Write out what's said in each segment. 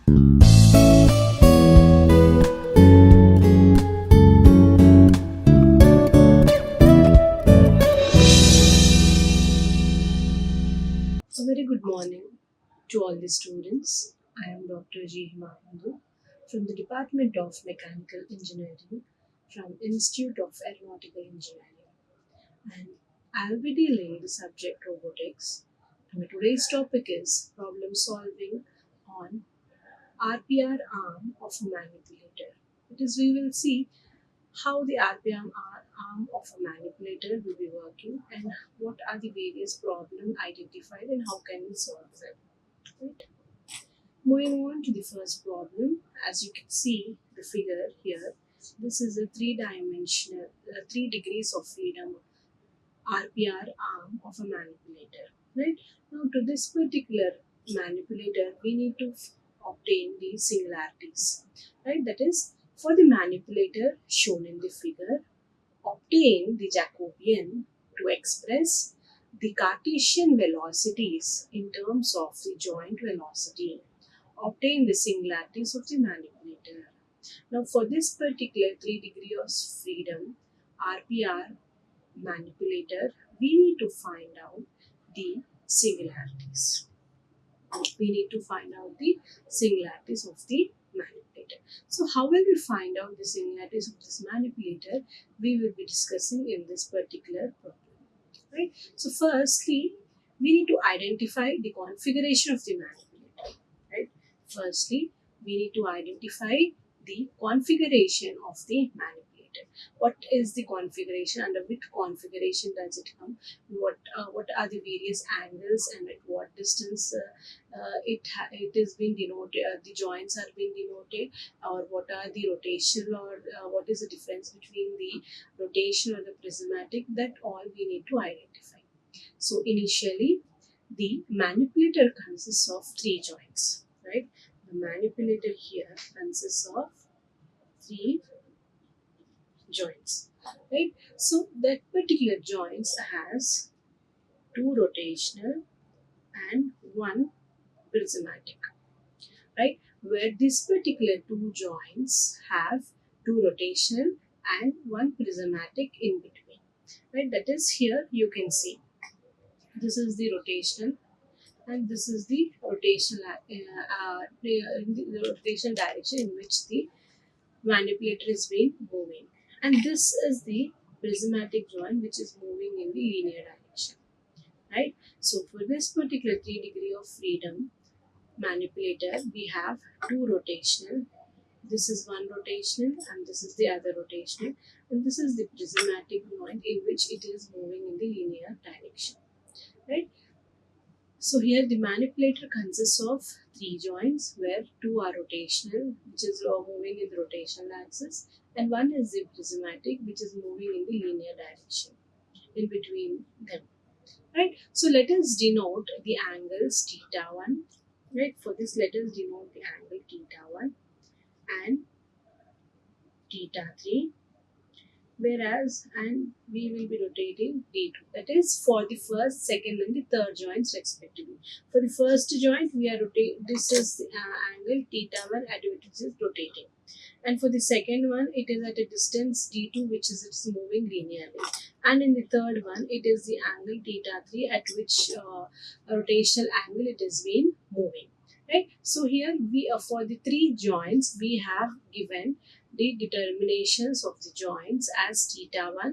A very good morning to all the students. I am Dr. HimaBindhu from the Department of Mechanical Engineering from Institute of Aeronautical Engineering, and I'll be dealing the subject robotics. And today's topic is problem solving on RPR arm of a manipulator. That is, we will see how the RPR arm of a manipulator will be working and what are the various problems identified and how can we solve them. Right? Moving on to the first problem, as you can see the figure here, this is a three-dimensional, 3 degrees of freedom RPR arm of a manipulator. Right? Now to this particular manipulator, we need to obtain the singularities. Right? That is, for the manipulator shown in the figure, obtain the Jacobian to express the Cartesian velocities in terms of the joint velocity. Obtain the singularities of the manipulator. Now, for this particular 3 degrees of freedom RPR manipulator, we need to find out the singularities. We need to find out the singularities of the manipulator. So, how will we find out the singularities of this manipulator? We will be discussing in this particular problem. Right? So, firstly, we need to identify the configuration of the manipulator. Right? Firstly, we need to identify the configuration of the manipulator. What is the configuration? Under which configuration does it come? What are the various angles and at what distance it is being denoted? The joints are being denoted, or what are the rotational, or what is the difference between the rotation or the prismatic? That all we need to identify. So initially, the manipulator consists of 3 joints, right? The manipulator here consists of 3 joints, right? So that particular joints has 2 rotational and 1 prismatic, right? Where this particular 2 joints have 2 rotational and 1 prismatic in between, right? That is, here you can see this is the rotational and this is the rotational the rotation direction in which the manipulator is being moving, and this is the prismatic joint which is moving in the linear direction, right? So for this particular 3 degree of freedom manipulator, we have 2 rotational. This is one rotational and this is the other rotational, and this is the prismatic joint in which it is moving in the linear direction, right? So here the manipulator consists of 3 joints where 2 are rotational, which is moving in the rotational axis, and 1 is the prismatic, which is moving in the linear direction in between them. Right? So let us denote the angles θ1. Right? For this, let us denote the angle θ1 and θ3. Whereas, and we will be rotating D2. That is for the first, second, and the third joints respectively. For the first joint, we are rotating. This is the angle θ1 at which it is rotating, and for the second one, it is at a distance D2, which is it's moving linearly. And in the third one, it is the angle θ3 at which rotational angle it is been moving. Right. So here we for the 3 joints we have given the determinations of the joints as θ1,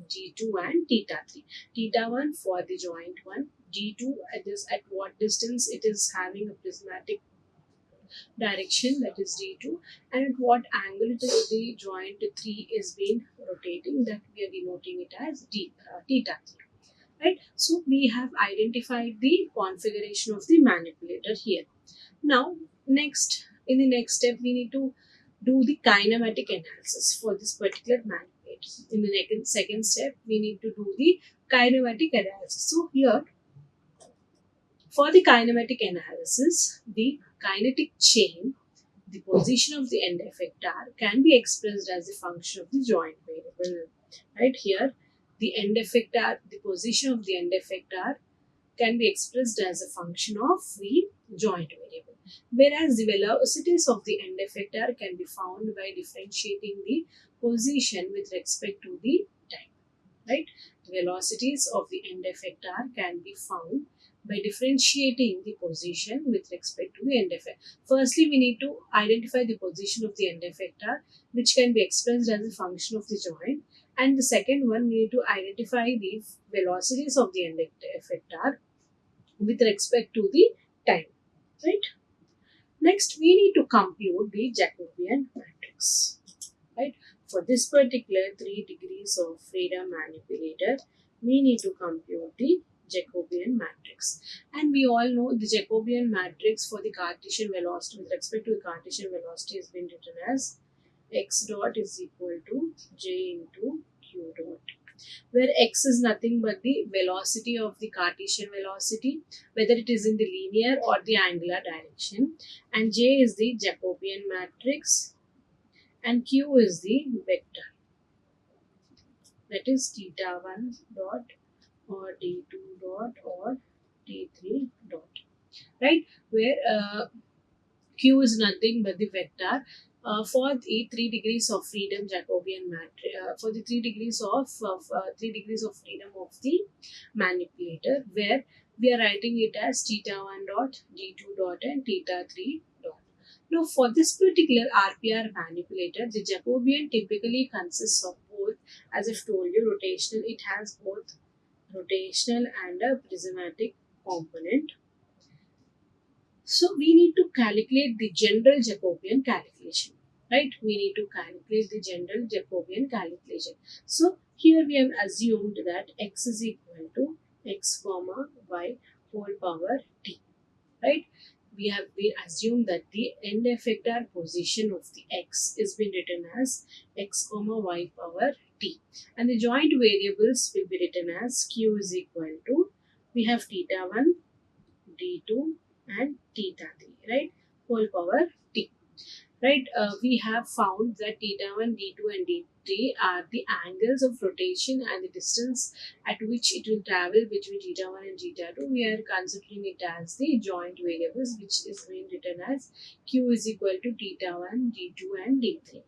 G2 and θ3. θ1 for the joint 1, G2 at what distance it is having a prismatic direction, that is D2, and at what angle it is the joint 3 is being rotating, that we are denoting it as θ3. Right? So we have identified the configuration of the manipulator here. Now next, in the next step, we need to do the kinematic analysis for this particular manipulator. In the second step, we need to do the kinematic analysis. So here, for the kinematic analysis, the kinetic chain, the position of the end effector can be expressed as a function of the joint variable. Right here, the end effector, the position of the end effector can be expressed as a function of the joint variable. whereas the velocities of the end effector can be found by differentiating the position with respect to the time, right? The velocities of the end effector can be found by differentiating the position with respect to the end effector. Firstly, we need to identify the position of the end effector, which can be expressed as a function of the joint. And the second one, we need to identify the velocities of the end effector with respect to the time, right? Next, we need to compute the Jacobian matrix, right? For this particular 3 degrees of freedom manipulator, we need to compute the Jacobian matrix. And we all know the Jacobian matrix for the Cartesian velocity with respect to the Cartesian velocity has been written as x dot is equal to j into q dot, where x is nothing but the velocity of the Cartesian velocity, whether it is in the linear or the angular direction, and j is the Jacobian matrix, and q is the vector, that is theta 1 dot or t2 dot or t3 dot, right? Where q is nothing but the vector for the 3 degrees of freedom Jacobian matrix, for the 3 degrees of 3 degrees of freedom of the manipulator, where we are writing it as theta 1 dot, d2 dot and theta 3 dot. Now, for this particular RPR manipulator, the Jacobian typically consists of both, as I've told you, rotational. It has both rotational and a prismatic component. So we need to calculate the general Jacobian calculation, right? We need to calculate the general Jacobian calculation. So here we have assumed that x is equal to x comma y whole power t, right? We have been assumed that the end effector position of the x is been written as x comma y power t, and the joint variables will be written as q is equal to, we have theta 1, d2 and theta 3, right, whole power t, right? We have found that theta 1, d2 and d3 are the angles of rotation and the distance at which it will travel between theta 1 and theta 2. We are considering it as the joint variables, which is being written as q is equal to theta 1, d2 and d3,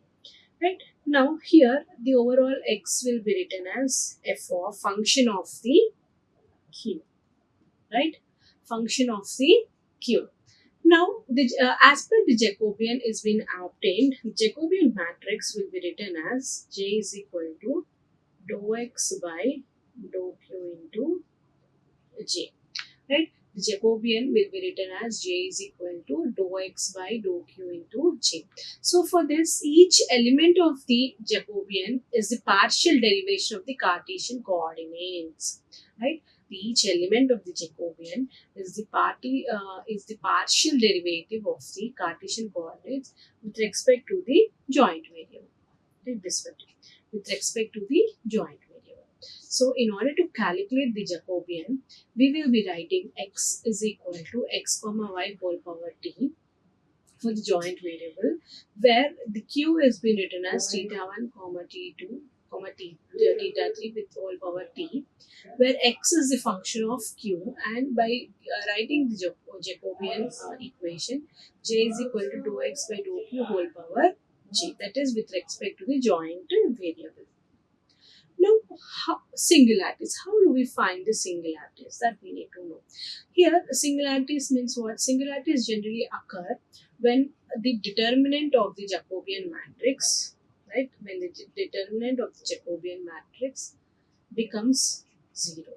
right? Now here the overall x will be written as f of function of the q, right? Function of the q. Now, as per the Jacobian is been obtained, Jacobian matrix will be written as j is equal to dou x by dou q into j, right? The Jacobian will be written as j is equal to dou x by dou q into j. So for this, each element of the Jacobian is the partial derivation of the Cartesian coordinates, right? Each element of the Jacobian is the partial derivative of the Cartesian coordinates with respect to the joint variable. Take this one, with respect to the joint variable. So in order to calculate the Jacobian, we will be writing x is equal to x comma y whole power t for the joint variable, where the q has been written as theta 1 comma t2 comma theta 3 with whole power t, where x is the function of q, and by writing the Jacobian equation, j is equal to dou x by dou q whole power j, that is with respect to the joint variable. Now, singularities. How do we find the singularities? That we need to know. Here, singularities means what? Singularities generally occur when the determinant of the Jacobian matrix, right? When the determinant of the Jacobian matrix becomes 0,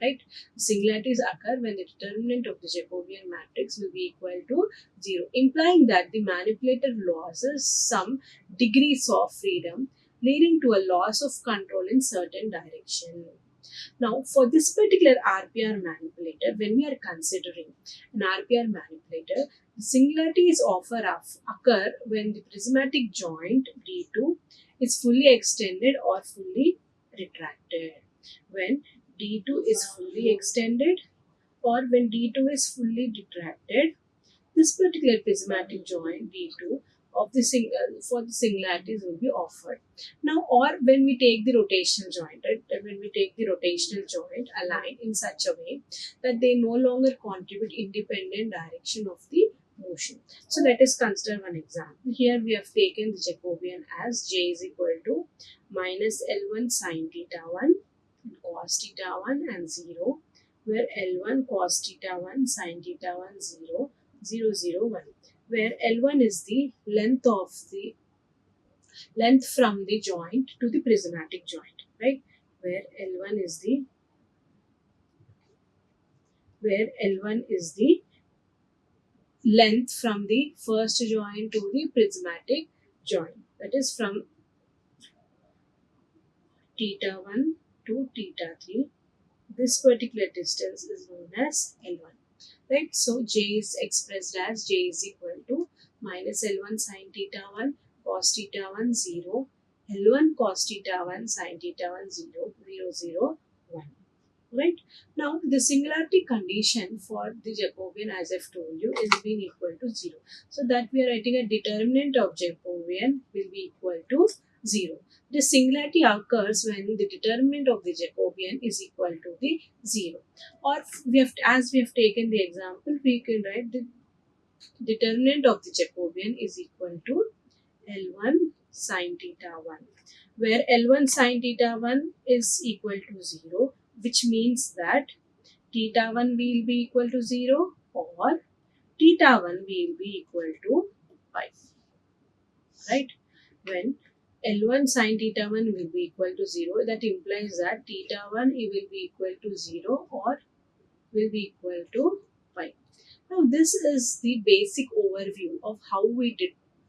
right? Singularities occur when the determinant of the Jacobian matrix will be equal to 0, implying that the manipulator loses some degrees of freedom, leading to a loss of control in certain direction. Now, for this particular RPR manipulator, when we are considering an RPR manipulator, the singularities occur when the prismatic joint D2 is fully extended or fully retracted. When D2 is fully extended or when D2 is fully retracted, this particular prismatic joint D2 of the for the singularities will be offered. Now, or when we take the rotational joint, right? When we take the rotational joint aligned in such a way that they no longer contribute independent direction of the motion. So let us consider one example. Here we have taken the Jacobian as J is equal to minus L1 sine theta 1 and cos theta 1 and 0, where L1 cos theta 1 sine theta 1 0, 0, 0, 1, where L1 is the length from the joint to the prismatic joint, right? Where L1 is the length from the first joint to the prismatic joint, that is from theta 1 to theta 3. This particular distance is known as L1, right? So J is expressed as J is equal to minus L1 sine theta 1 cos theta 1 0, L1 cos theta 1 sine theta 1 0, 0, 0, 1. Right? Now, the singularity condition for the Jacobian, as I've told you, is being equal to 0. So that we are writing a determinant of Jacobian will be equal to 0. The singularity occurs when the determinant of the Jacobian is equal to the 0. Or as we have taken the example, we can write the determinant of the Jacobian is equal to L1 sine theta 1, where L1 sine theta 1 is equal to 0, which means that theta 1 will be equal to 0 or theta 1 will be equal to pi, right? When L1 sine theta 1 will be equal to 0, that implies that theta 1 will be equal to 0 or will be equal to pi. Now, this is the basic overview of how we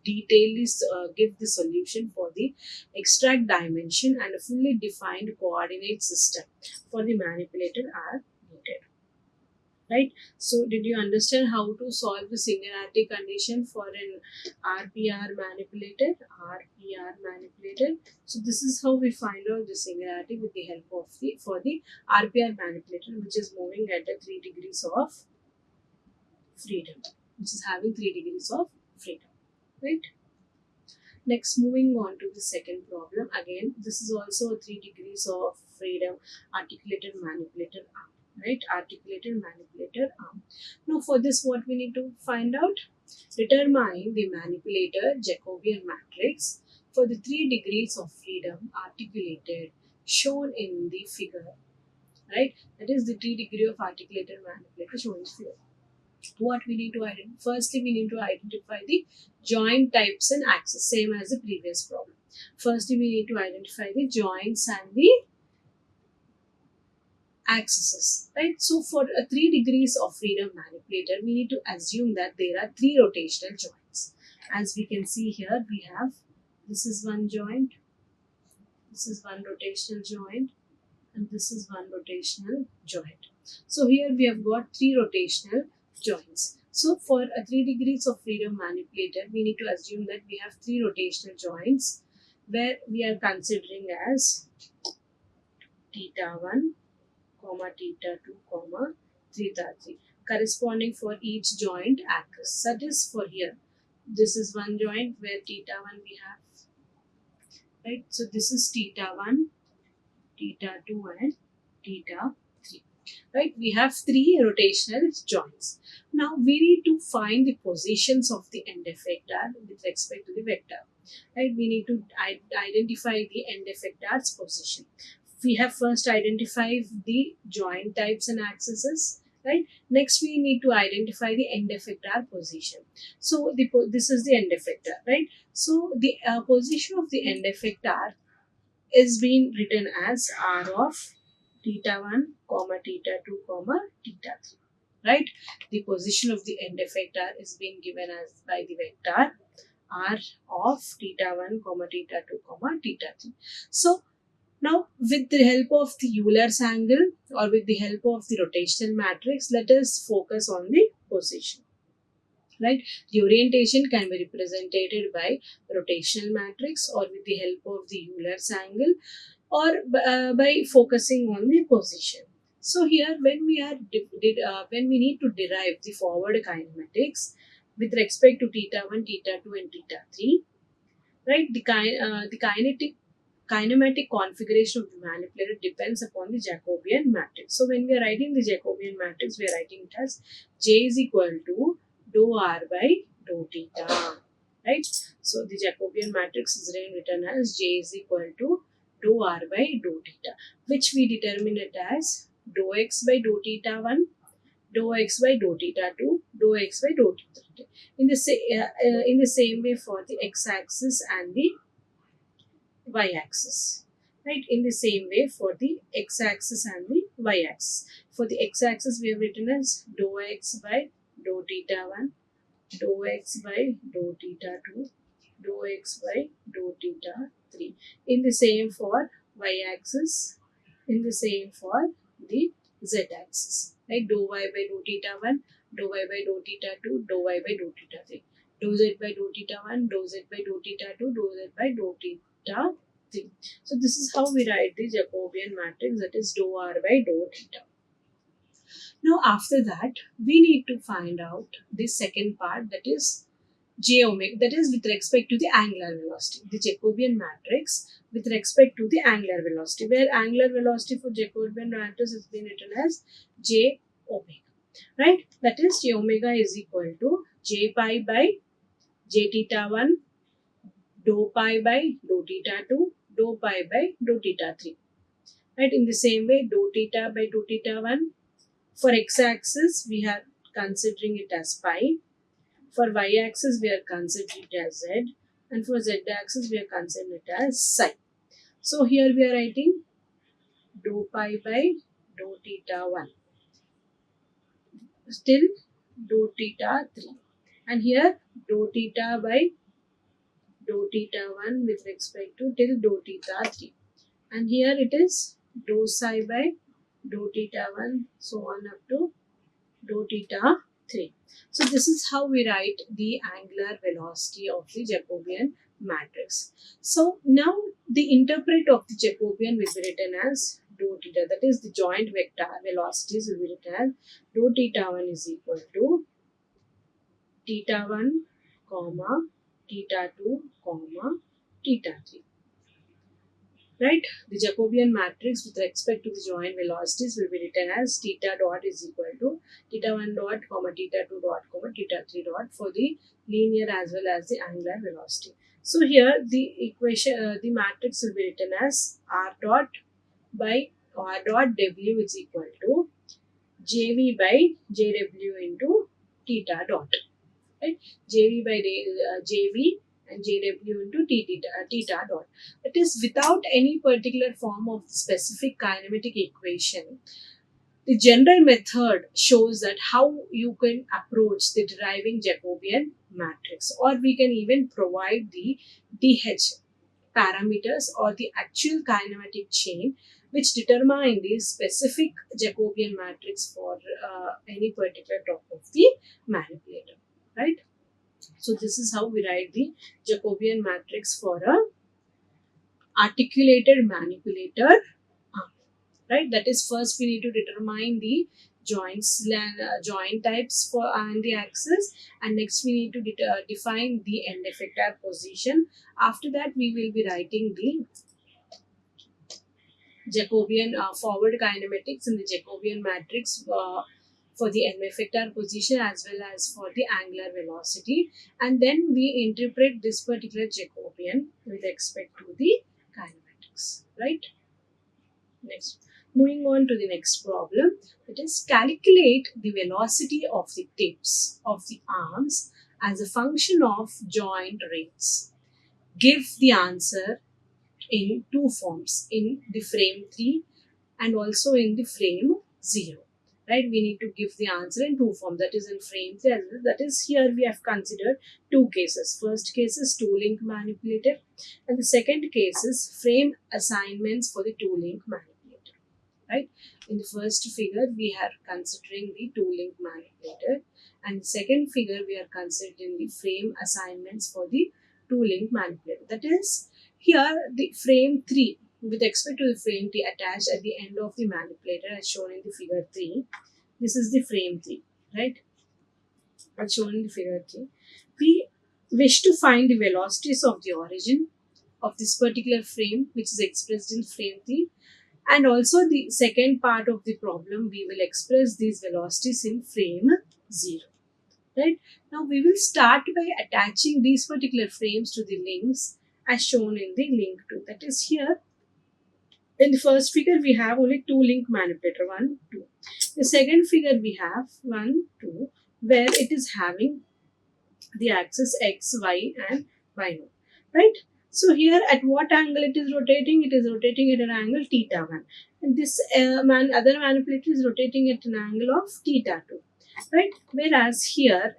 give the solution for the extract dimension and a fully defined coordinate system for the manipulator are needed. Right? So, did you understand how to solve the singularity condition for an RPR manipulator? RPR manipulator. So, this is how we find out the singularity with the help of the RPR manipulator, which is moving at the 3 degrees of freedom, which is having 3 degrees of freedom, right? Next, moving on to the second problem. Again, this is also a 3 degrees of freedom articulated manipulator arm, right? Articulated manipulator arm. Now, for this, what we need to find out? Determine the manipulator Jacobian matrix for the 3 degrees of freedom articulated shown in the figure, right? That is the 3 degree of articulated manipulator shown in the figure. What we need to identify? Firstly, we need to identify the joint types and axes, same as the previous problem. Firstly, we need to identify the joints and the axes, right? So, for a 3 degrees of freedom manipulator, we need to assume that there are 3 rotational joints. As we can see here, we have this is one joint, this is one rotational joint, and this is one rotational joint. So here we have got 3 rotational joints. So for a 3 degrees of freedom manipulator, we need to assume that we have 3 rotational joints where we are considering as theta 1, theta 2, theta 3, corresponding for each joint axis. That is for here. This is one joint where theta 1 we have, right? So this is theta 1, theta 2 and theta 3, right? We have 3 rotational joints. Now we need to find the positions of the end effector with respect to the vector, right? We need to identify the end effector's position. We have first identified the joint types and axes, right? Next we need to identify the end effector position. So this is the end effector, right? So the position of the end effector is being written as R of theta 1, theta 2, theta 3, right? The position of the end effector is being given as by the vector R of theta 1, theta 2, theta 3. So, now with the help of the Euler's angle or with the help of the rotational matrix, let us focus on the position. Right? The orientation can be represented by rotational matrix or with the help of the Euler's angle or by focusing on the position. So here when we need to derive the forward kinematics with respect to theta 1, theta 2 and theta 3, right? The kinematic configuration of the manipulator depends upon the Jacobian matrix. So when we are writing the Jacobian matrix, we are writing it as J is equal to dou r by dou theta, right? So the Jacobian matrix is then written as J is equal to dou r by dou theta, which we determine it as dou x by dou theta 1, dou x by dou theta 2, dou x by dou theta 3. In the same way for the x-axis and the y-axis, right? In the same way for the x-axis and the y-axis. For the x-axis, we have written as dou x by dou theta 1, dou x by dou theta 2, dou x by dou theta 3. In the same for y-axis, in the same for the z-axis, right? Dou y by dou theta 1, dou y by dou theta 2, dou y by dou theta 3. Dou z by dou theta 1, dou z by dou theta 2, dou z by dou theta 3. So this is how we write the Jacobian matrix, that is dou r by dou theta. Now after that, we need to find out the second part, that is j omega, that is with respect to the angular velocity. The Jacobian matrix with respect to the angular velocity, where angular velocity for Jacobian matrix has been written as j omega, right? That is j omega is equal to j pi by j theta 1, dou pi by dou theta 2, dou pi by dou theta 3, right? In the same way, dou theta by dou theta 1, for x-axis we are considering it as pi, for y-axis we are considering it as z, and for z-axis we are considering it as psi. So here we are writing dou pi by dou theta 1 till dou theta 3, and here dou theta by dou theta 1 with respect to till dou theta 3, and here it is dou psi by dou theta 1 so on up to dou theta 3. So this is how we write the angular velocity of the Jacobian matrix. So now the interpret of the Jacobian will be written as dou theta, that is the joint vector velocities will be written as dou theta 1 is equal to theta 1 comma theta 2 comma theta 3. Right? The Jacobian matrix with respect to the joint velocities will be written as theta dot is equal to theta 1 dot comma theta 2 dot comma theta 3 dot for the linear as well as the angular velocity. So here the equation, the matrix will be written as r dot by r dot w is equal to jv by jw into theta dot. Right? jv by jv and jw into theta dot. That is without any particular form of specific kinematic equation. The general method shows that how you can approach the deriving Jacobian matrix, or we can even provide the DH parameters or the actual kinematic chain which determine the specific Jacobian matrix for any particular top of the manipulator, right? So this is how we write the Jacobian matrix for a articulated manipulator, right? That is, first we need to determine the joint types for and the axis, and next we need to define the end effector position. After that, we will be writing the Jacobian forward kinematics in the Jacobian matrix for the end effector position as well as for the angular velocity, and then we interpret this particular Jacobian with respect to the kinematics, right? Next, moving on to the next problem, it is calculate the velocity of the tips of the arms as a function of joint rates. Give the answer in two forms, in the frame 3 and also in the frame 0, right? We need to give the answer in two forms, that is in frame 3, that is here we have considered two cases. First case is two-link manipulator, and the second case is frame assignments for the two-link manipulator, right? In the first figure we are considering the two-link manipulator, and the second figure we are considering the frame assignments for the two-link manipulator. That is, here the frame 3 with respect to the frame 3 attached at the end of the manipulator as shown in the figure 3. This is the frame 3, right? As shown in the figure 3. We wish to find the velocities of the origin of this particular frame, which is expressed in frame 3. And also the second part of the problem, we will express these velocities in frame 0. right? Now we will start by attaching these particular frames to the links as shown in the link 2. That is here in the first figure we have only two link manipulator, 1, 2. The second figure we have 1, 2, where it is having the axis x, y and y node, right? So here at what angle it is rotating? It is rotating at an angle theta 1. And this other manipulator is rotating at an angle of theta 2, right? Whereas here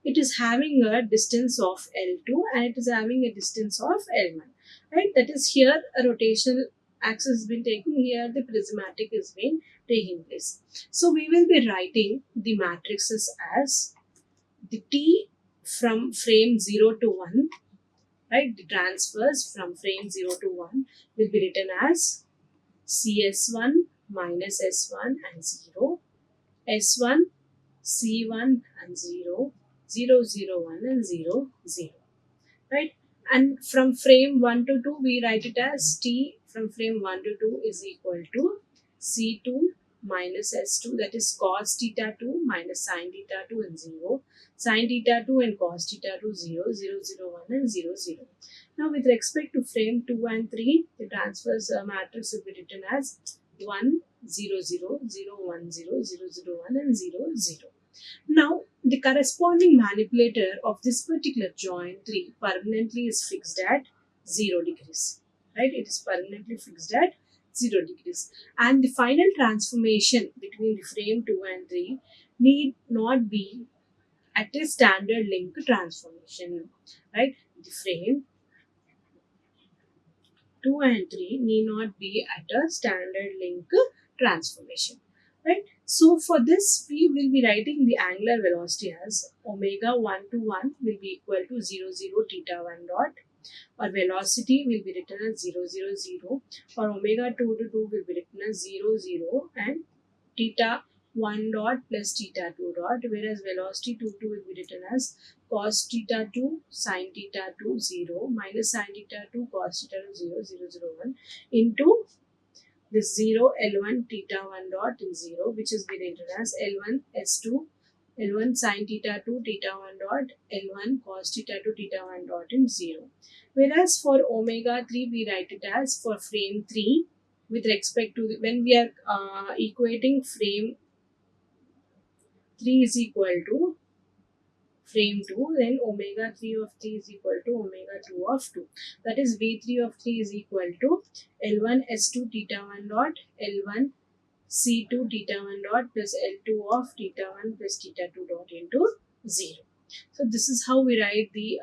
it is having a distance of L2 and it is having a distance of L1, right? That is here a rotational axis has been taken, here the prismatic is being taking place. So we will be writing the matrices as the T from frame 0 to 1, right? The transfers from frame 0 to 1 will be written as CS1 minus S1 and 0, S1, C1 and 0, 0, 0, 1 and 0, 0, right? And from frame 1 to 2, we write it as T from frame 1 to 2 is equal to C2 minus S2, that is cos theta 2 minus sin theta 2 and 0, sin theta 2 and cos theta 2, 0, 0, 0, 1 and 0, 0. Now with respect to frame 2 and 3, the transfers matrix will be written as 1, 0, 0, 0, 1, 0, 0, 0, 1 and 0, 0. Now, the corresponding manipulator of this particular joint 3 permanently is fixed at 0 degrees, right? It is permanently fixed at 0 degrees. And the final transformation between the frame 2 and 3 need not be at a standard link transformation, right? The frame 2 and 3 need not be at a standard link transformation, right? So for this, we will be writing the angular velocity as omega 1 to 1 will be equal to 0, 0 theta 1 dot, or velocity will be written as 0, 0, 0, or omega 2 to 2 will be written as 0, 0 and theta 1 dot plus theta 2 dot, whereas velocity 2 2 will be written as cos theta 2 sin theta 2 0 minus sin theta 2 cos theta 2 0, 0, 0, 1 into this 0 L1 theta 1 dot in 0, which is being written as L1 S2 L1 sin theta 2 theta 1 dot L1 cos theta 2 theta 1 dot in 0. Whereas for omega 3 we write it as for frame 3 with respect to when we are equating frame 3 is equal to frame 2, then omega 3 of 3 is equal to omega 2 of 2. That is V3 of 3 is equal to L1 S2 theta 1 dot L1 C2 theta 1 dot plus L2 of theta 1 plus theta 2 dot into 0. So this is how we write the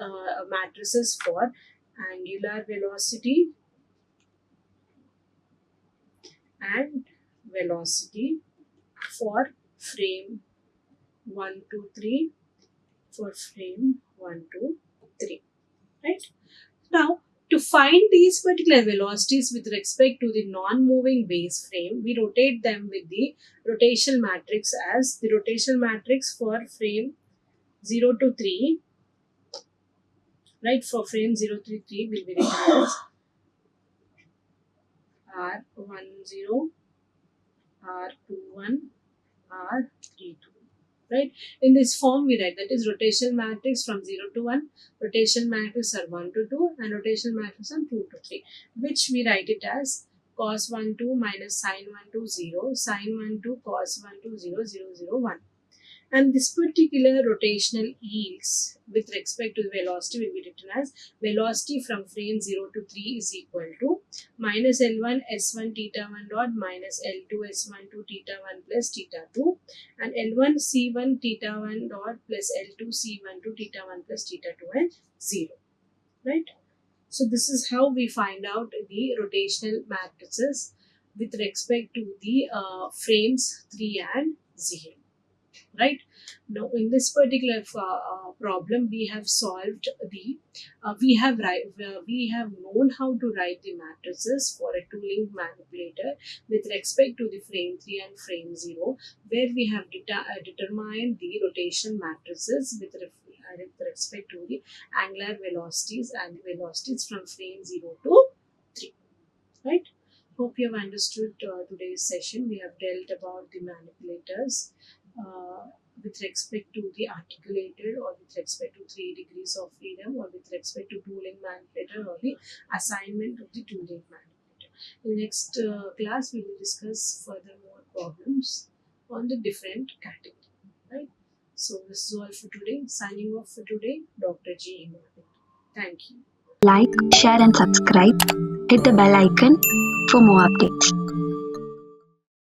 matrices for angular velocity and velocity for frame 1 to 3, for frame 1 to 3, right? Now, to find these particular velocities with respect to the non-moving base frame, we rotate them with the rotational matrix as the rotational matrix for frame 0 to 3, right? For frame 0 to 3 will be written as R10, R21, R32. Right? In this form, we write that is rotational matrix from 0 to 1, rotational matrix are 1 to 2, and rotational matrix are 2 to 3, which we write it as cos 1 2 minus sin 1 2 0, sin 1 2 cos 1 2 0, 0 0 1. And this particular rotational yields with respect to the velocity will be written as velocity from frame 0 to 3 is equal to minus L1 S1 theta 1 dot minus L2 S1 2 theta 1 plus theta 2 and L1 C1 theta 1 dot plus L2 C1 2 theta 1 plus theta 2 and 0. Right? So this is how we find out the rotational matrices with respect to the frames 3 and 0. Right now in this particular problem we have solved the we have known how to write the matrices for a two link manipulator with respect to the frame 3 and frame 0, where we have determined the rotation matrices with respect to the angular velocities and the velocities from frame 0 to 3, right? Hope you have understood today's session. We have dealt about the manipulators uh, with respect to the articulated, or with respect to 3 degrees of freedom, or with respect to tooling manipulator, or the assignment of the tooling manipulator. In the next class, we will discuss furthermore problems on the different category. Right? So this is all for today. Signing off for today, Dr. G. Himabindhu. Thank you. Like, share and subscribe. Hit the bell icon for more updates.